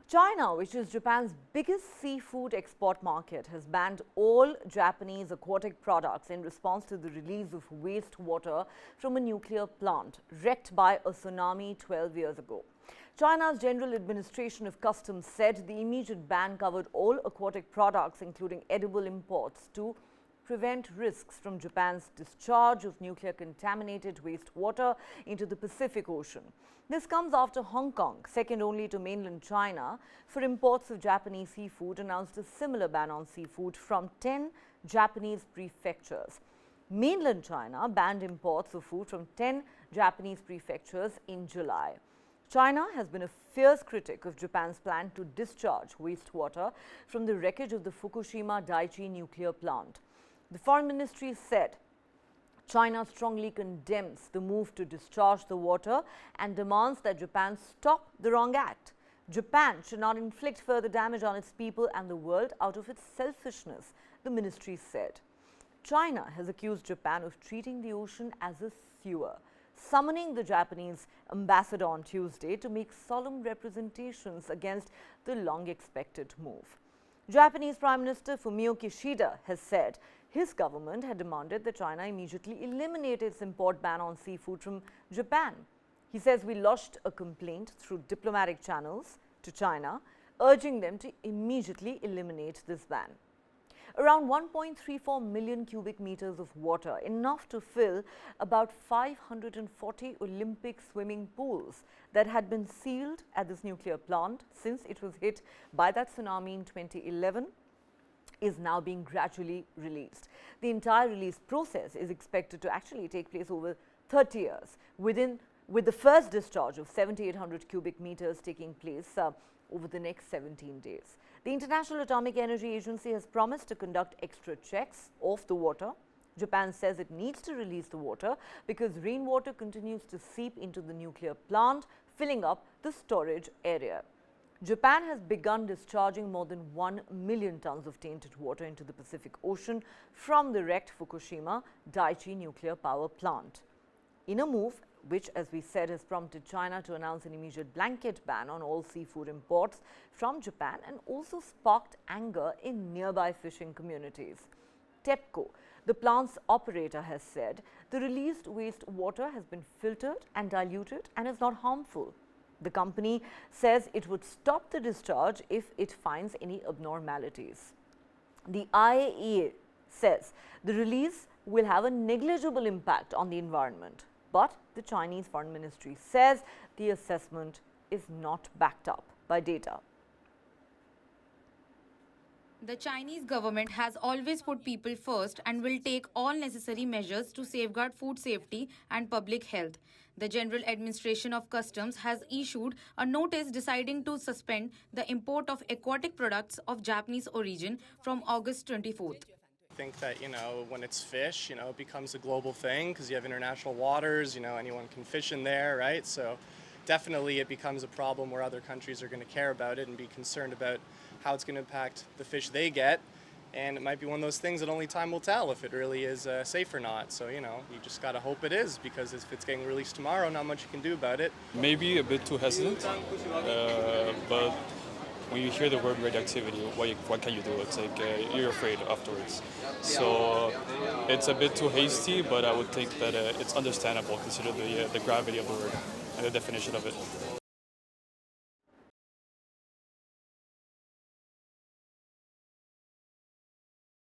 China, which is Japan's biggest seafood export market, has banned all Japanese aquatic products in response to the release of wastewater from a nuclear plant wrecked by a tsunami 12 years ago. China's General Administration of Customs said the immediate ban covered all aquatic products, including edible imports, to prevent risks from Japan's discharge of nuclear contaminated wastewater into the Pacific Ocean. This comes after Hong Kong, second only to mainland China, for imports of Japanese seafood, announced a similar ban on seafood from 10 Japanese prefectures. Mainland China banned imports of food from 10 Japanese prefectures in July. China has been a fierce critic of Japan's plan to discharge wastewater from the wreckage of the Fukushima Daiichi nuclear plant. The Foreign Ministry said China strongly condemns the move to discharge the water and demands that Japan stop the wrong act. Japan should not inflict further damage on its people and the world out of its selfishness, the ministry said. China has accused Japan of treating the ocean as a sewer, summoning the Japanese ambassador on Tuesday to make solemn representations against the long-expected move. Japanese Prime Minister Fumio Kishida has said his government had demanded that China immediately eliminate its import ban on seafood from Japan. He says we lodged a complaint through diplomatic channels to China, urging them to immediately eliminate this ban. Around 1.34 million cubic meters of water, enough to fill about 540 Olympic swimming pools that had been sealed at this nuclear plant since it was hit by that tsunami in 2011, is now being gradually released. The entire release process is expected to actually take place over 30 years, with the first discharge of 7,800 cubic meters taking place over the next 17 days. The International Atomic Energy Agency has promised to conduct extra checks of the water. Japan says it needs to release the water because rainwater continues to seep into the nuclear plant, filling up the storage area. Japan has begun discharging more than 1 million tons of tainted water into the Pacific Ocean from the wrecked Fukushima Daiichi nuclear power plant, in a move which, as we said, has prompted China to announce an immediate blanket ban on all seafood imports from Japan and also sparked anger in nearby fishing communities. TEPCO, the plant's operator, has said the released wastewater has been filtered and diluted and is not harmful. The company says it would stop the discharge if it finds any abnormalities. The IAEA says the release will have a negligible impact on the environment, but the Chinese Foreign Ministry says the assessment is not backed up by data. The Chinese government has always put people first and will take all necessary measures to safeguard food safety and public health. The General Administration of Customs has issued a notice deciding to suspend the import of aquatic products of Japanese origin from August 24th. I think that, when it's fish, it becomes a global thing because you have international waters, anyone can fish in there, right? So definitely it becomes a problem where other countries are going to care about it and be concerned about how it's going to impact the fish they get. And it might be one of those things that only time will tell if it really is safe or not. So, you just got to hope it is, because if it's getting released tomorrow, not much you can do about it. Maybe a bit too hesitant, but when you hear the word radioactivity, what can you do? It's like you're afraid afterwards. So it's a bit too hasty, but I would think that it's understandable considering the gravity of the word and the definition of it.